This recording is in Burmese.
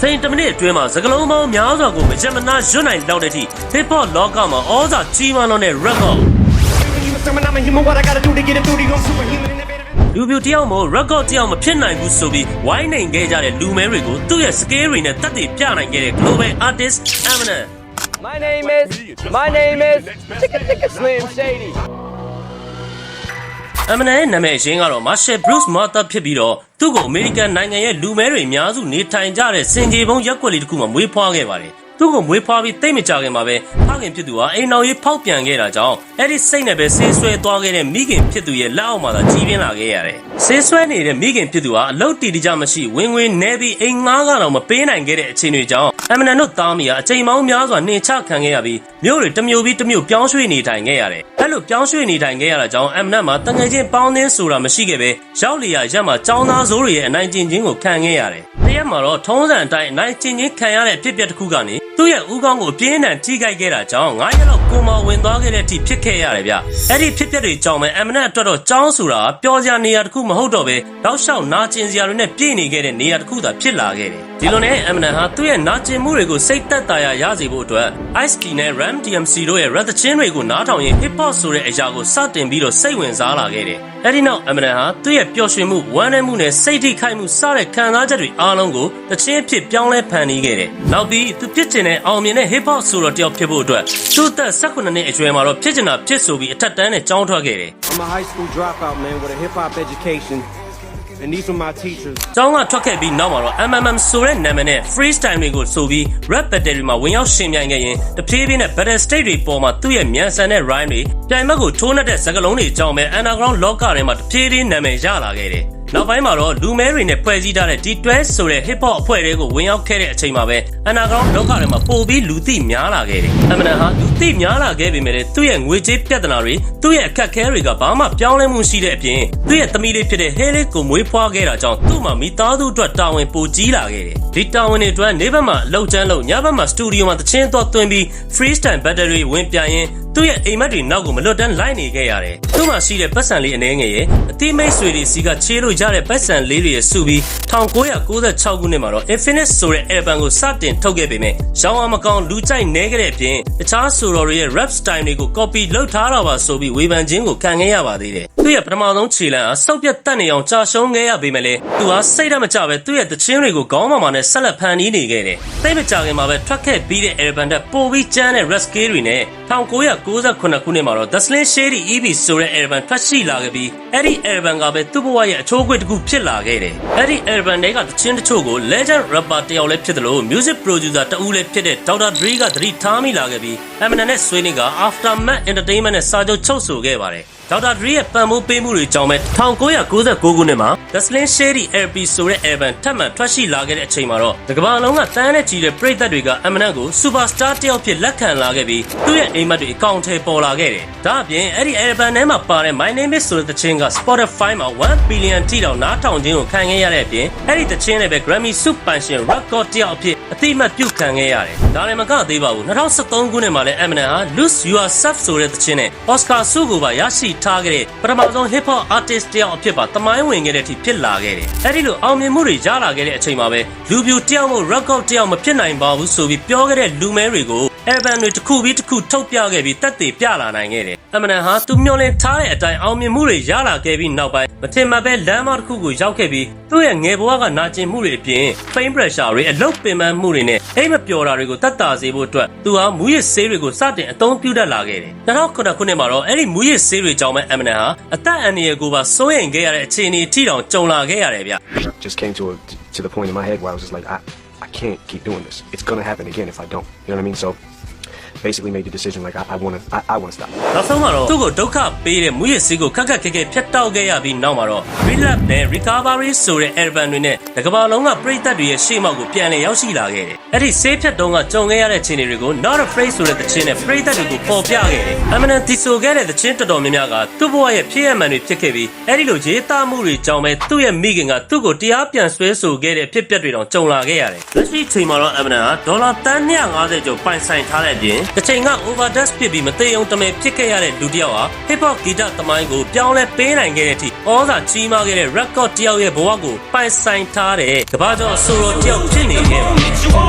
စိန်တမိနစ်အတွင်းမှာစကလုံးပေါင်းများစွာကိုမကြမ်းမနာရွတ်နိုင်လောက်တဲ့အထိ hip hop လောကမှာဩဇာကြီးမားလွန်းတဲ့ record လူပြူတယောက်မို့ record တယောက်မဖြစ်နိုင်ဘူးဆိုပြီးဝိုင်းနိုင်ခဲ့ကြတဲ့လူမဲတွေကိုသူ့ရဲ့ scale တွေနဲ့တက်တည်ပြနိုင်ခဲ့တဲ့ global artist Eminem My name is Chicka Slim Shady Eminem ရဲ့နာမည်ရင်းကတော့ Marshall Bruce Martha ဖြစ်ပြီးတော့သူ့ကိုအမေရိကန်နိုင်ငံရဲ့လူမဲတွေအများစုနေထိုင်ကြတဲ့စင်ကြေပုံရက်ွက်လေးတစ်ခုမှာမွေးဖွားခဲ့ပါတယ်သူ့ကိုမွေးဖွားပြီးတိတ်မကြခင်မှာပဲဖခင်ဖြစ်သူဟာအိမ်တော်ရေးဖောက်ပြန်ခဲ့တာကြောင့်အဲ့ဒီစိတ်နဲ့ပဲဆေးဆွဲသွားခဲ့တဲ့မိခင်ဖြစ်သူရဲ့လက်အောက်မှာသာကြီးပြင်းလာခဲ့ရတယ်။ဆေးဆွဲနေတဲ့မိခင်ဖြစ်သူဟာအလုတ်တီတီကြမရှိဝင်ငွေနေပြီးအိမ်ငှားကတော့မပေးနိုင်ခဲ့တဲ့အခြေအနေကြောင့်အမနန်တို့သားမီးဟာအချိန်ပေါင်းများစွာနှင်ချခံခဲ့ရပြီးမြို့တွေတစ်မြို့ပြီးတစ်မြို့ပြောင်းရွှေ့နေထိုင်ခဲ့ရတယ်။အဲ့လိုပြောင်းရွှေ့နေထိုင်ခဲ့ရတာကြောင့်အမနန်မှာတငယ်ချင်းပေါင်းသင်းဆိုတာမရှိခဲ့ပဲရောက်လျာရက်မှာចောင်းသားစိုးတွေရဲ့အနိုင်ကျင့်ခြင်းကိုခံခဲ့ရတယ်။တရက်မှာတော့ထုံးစံအတိုင်းအနိုင်ကျင့်ခြင်းခံရတဲ့ဖြစ်ပျက်တစ်ခုကနေသူ့ရဲ့ဦးခေါင်းကိုပြင်းထန်ထိခိုက်ခဲ့တာကြောင့်9ရက်လောက်ကိုမဝင်သွားခဲ့တဲ့အထိဖြစ်ခဲ့ရတယ်ဗျ။အဲ့ဒီဖြစ်ပျက်တွေကြောင့်ပဲအမနက်အတွက်တော့ကြောင်းဆိုတာပျော်စရာနေရာတစ်ခုမဟုတ်တော့ပဲတောက်လျှောက်နာကျင်စရာတွေနဲ့ပြည့်နေခဲ့တဲ့နေရာတစ်ခုသာဖြစ်လာခဲ့တယ်။ဒီလိုနဲ့အမနက်ဟာသူ့ရဲ့နာကျင်မှုတွေကိုစိတ်သက်သာရစေဖို့အတွက် Ice-T နဲ့ Ram DMC တို့ရဲ့ rap သချင်းတွေကိုနားထောင်ရင် hip hop ဆိုတဲ့အရာကိုစတင်ပြီးတော့စိတ်ဝင်စားလာခဲ့တယ်။အဲ့ဒီနောက်အမနက်ဟာသူ့ရဲ့ပျော်ရွှင်မှုဝမ်းနည်းမှုနဲ့စိတ်ထိခိုက်မှုစတဲ့ခံစားချက်တွေအားလုံးကိုသချင်းဖြစ်ပြောင်းလဲဖန်တီးခဲ့တယ်။နောက်ပြီးသူဖြစ်ချင်တဲ့အောင်မြင်တဲ့ hip hop ဆိုတော့တယောက်ဖြစ်ဖို့အတွက်သူ့သက်18နှစ်အရွယ်မှာတော့ဖြစ်ချင်တာဖြစ်ဆိုပြီးအထက်တန်းနဲ့ကျောင်းထွက်ခဲ့တယ်။ I'm a high school dropout man with a hip hop education and these were my teachers. ကျောင်းကထွက်ခဲ့ပြီးနောက်မှာတော့ MMM ဆိုတဲ့နာမည်နဲ့ freestyle တွေကိုဆိုပြီး rap battle တွေမှာဝင်ရောက်ရှင်ပြိုင်ခဲ့ရင်တဖြည်းဖြည်းနဲ့ battle stage တွေပေါ်မှာသူ့ရဲ့မြန်ဆန်တဲ့ rhyme တွေပြိုင်ဘက်ကိုထိုးနှက်တဲ့စကားလုံးတွေကြောင့်ပဲ underground လောကထဲမှာတဖြည်းဖြည်းနာမည်ရလာခဲ့တယ်။နောက်ပိုင်းမှာတော့လူမဲတွေနဲ့ဖွဲ့စည်းထားတဲ့ D12 ဆိုတဲ့ hip hop အဖွဲ့တွေကိုဝင်ရောက်ခဲ့တဲ့အချိန်မှာပဲ underground လောကထဲမှာပိုပြီးလူသိများလာခဲ့တယ်။ Eminem ဟာလူသိများလာခဲ့ပေမဲ့သူ့ရဲ့ငွေကြေးပြဿနာတွေသူ့ရဲ့အခက်အခဲတွေကဘာမှပြောင်းလဲမှုရှိတဲ့အပြင်သူ့ရဲ့သမီးလေးဖြစ်တဲ့ Haley ကိုမွေးဖွားခဲ့တာကြောင့်သူ့မှာမိသားစုအတွက်တာဝန်ပိုကြီးလာခဲ့တယ်။ဒီတာဝန်တွေအတွက်နေ့ဘက်မှာအလုပ်ကျန်းလုပ်ညဘက်မှာစတူဒီယိုမှာသချင်းသွားသွင်းပြီး freestyle battle တွေဝင်ပြိုင်ရင်သူ့ရဲ့အိမ်မက်တွေနောက်ကိုမလွတ်တမ်းလိုက်နေခဲ့ရတယ်။သူ့မှာရှိတဲ့ပတ်စံလေးအနေငယ်ရဲ့အတိမိတ်ဆွေတွေစီကချေးလို့ရတဲ့ပတ်စံလေးတွေရဲ့စုပြီး1996ခုနှစ်မှာတော့ Infinite ဆိုတဲ့ album ကိုစတင်ထုတ်ခဲ့ပေမဲ့ရောင်းအားမကောင်းလူကြိုက်နေခဲ့တဲ့အပြင်တခြားဆိုတော်တွေရဲ့ rap style တွေကို copy လုပ်ထားတာပါဆိုပြီးဝေဖန်ခြင်းကိုခံခဲ့ရပါသေးတယ်။သူ့ရဲ့ပထမဆုံးခြေလှမ်းဟာစောက်ပြတ်တက်နေအောင်ကြာရှုံးခဲ့ရပေမဲ့လည်းသူဟာစိတ်ဓာတ်မကျပဲသူ့ရဲ့သချင်းတွေကိုခေါင်းမာမာနဲ့ဆက်လက်ဖန်တီးနေခဲ့တယ်။သိမကြခင်မှာပဲထွက်ခဲ့ပြီးတဲ့ album တက်ပိုပြီးကျန်းတဲ့ rap scale တွေနဲ့1998ခုနှစ်မှာတော့ The Slim Shady EP ဆိုတဲ့ album ထွက်ရှိလာခဲ့ပြီးအဲ့ဒီ album ကပဲသူ့ဘဝရဲ့အချိုးအကွေ့တစ်ခုဖြစ်လာခဲ့တယ်။အဲ့ဒီ album တွေကသချင်းတချို့ကို legend rapper တယောက်လည်းဖြစ်တယ်လို့ music producer တဦးလည်းဖြစ်တဲ့ Dr. Dre ကသတိထားမိလာခဲ့ပြီး Eminem နဲ့ Sway က Aftermath Entertainment နဲ့စာချုပ်ချုပ်ဆိုခဲ့ပါတယ်။ Dr. Dre ရဲ့ပံ့ပိုးပေးမှုတွေကြောင့်ပဲ1999ခုနှစ်မှာ The Slim Shady LP ဆိုတဲ့ album ထပ်မံထွက်ရှိလာခဲ့တဲ့အချိန်မှာတော့ကမ္ဘာလုံးကတန်းနဲ့ချီတဲ့ပရိသတ်တွေက Eminem ကို superstar တယောက်ဖြစ်လက်ခံလာခဲ့ပြီးသူ့ရဲ့အိမ်မက်တွေအကောင့်ထဲပေါ်လာခဲ့တယ်။ဒါအပြင်အဲ့ဒီ album ထဲမှာပါတဲ့ My Name Is ဆိုတဲ့သချင်းက Spotify မှာ1 billion ထိတောင်နားထောင်ခြင်းကိုခံခဲ့ရတဲ့အပြင်အဲ့ဒီသချင်းနဲ့ပဲ Grammy ဆုပန်ရှင် record တယောက်အဖြစ်အသိအမှတ်ပြုခံခဲ့ရတယ်။ဒါလည်းမကသေးပါဘူး2013ခုနှစ်မှာလည်း Eminem ဟာ Lose Yourself ဆိုတဲ့သချင်းနဲ့ Oscar ဆုကိုပါရရှိထားခဲ့တဲ့ပထမဆုံး hip hop artist တယောက်အဖြစ်ပါသမိုင်းဝင်ခဲ့တဲ့အထိဖြစ်လာခဲ့တယ်။အဲဒီလိုအောင်မြင်မှုတွေရလာခဲ့တဲ့အချိန်မှာပဲလူပြူတယောက်မို့ record တယောက်မဖြစ်နိုင်ပါဘူးဆိုပြီးပြောခဲ့တဲ့လူမဲတွေကို album တွေတစ်ခုပြီးတစ်ခုထုတ်ပြခဲ့ပြီးတက်တည်ပြလာနိုင်ခဲ့တယ်။ Eminem ဟာသူမျှော်လင့်ထားတဲ့အတိုင်းအောင်မြင်မှုတွေရလာခဲ့ပြီးနောက်ပိုင်းမထင်မှတ်ပဲလမ်းမတစ်ခုကိုရောက်ခဲ့ပြီးသူ့ရဲ့ငယ်ဘဝကနာကျင်မှုတွေအပြင် fame pressure တွေအလုပ်ပင်ပန်းမှုတွေနဲ့အိမ်မပျော်တာတွေကိုတတ်တာစေဖို့အတွက်သူဟာမူရစ်ဆေးတွေကိုစတင်အသုံးပြုတတ်လာခဲ့တယ်။2009ခုနှစ်မှာတော့အဲ့ဒီမူရစ်ဆေးတွေကြောင့်ပဲ Eminem ဟာအသက်အန္တရာယ်ကိုပါစိုးရိမ်ခဲ့ရတဲ့အခြေအနေထိတောင်ကြုံလာခဲ့ရတယ်ဗျ။ Just came to the point in my head where I was just like I can't keep doing this. It's going to happen again if I don't. You know what I mean? So basically made the decision like I want to stop. နောက်ဆုံးမှာတော့သူ့ကိုဒုက္ခပေးတဲ့မူရစ်ဆေးကိုခက်ခက်ခဲခဲဖျက်တောက်ခဲ့ရပြီးနောက်မှာတော့ Relapse နဲ့ Recovery ဆိုတဲ့ album တွေနဲ့တကမ္ဘာလုံးကပရိသတ်တွေရဲ့ရှေ့မှောက်ကိုပြန်လည်ရောက်ရှိလာခဲ့တယ်။အဲ့ဒီဆေးဖြတ်တုံးကကြုံခဲ့ရတဲ့ခြေအနေတွေကို Not Afraid ဆိုတဲ့သချင်းနဲ့ပရိသတ်တွေကိုပေါ်ပြခဲ့တယ်။ Eminem တီဆိုခဲ့တဲ့သချင်းတော်တော်များများကသူ့ဘဝရဲ့ဖြစ်ရမှန်တွေဖြစ်ခဲ့ပြီးအဲ့ဒီလိုရေးသားမှုတွေကြောင့်ပဲသူ့ရဲ့မိခင်ကသူ့ကိုတရားပြန်ဆွဲဆိုခဲ့တဲ့ဖြစ်ပျက်တွေတောင်ကြုံလာခဲ့ရတယ်။လက်ရှိချိန်မှာတော့ Eminem ဟာဒေါ်လာတန်း250ကျော်ပိုင်ဆိုင်ထားတဲ့အပြင် တစ်ချိန်က overdose ဖြစ်ပြီးမသေးအောင်တမဲဖြစ်ခဲ့ရတဲ့လူတစ်ယောက်ဟာ hip hop ဂီတသမိုင်းကိုပြောင်းလဲပေးနိုင်ခဲ့တဲ့အထိဩဇာကြီးမားခဲ့တဲ့ record တစ်ယောက်ရဲ့ဘဝကိုပိုင်ဆိုင်ထားတဲ့ကမ္ဘာကျော်ဆိုတော်တစ်ယောက်ဖြစ်နေခဲ့ပါ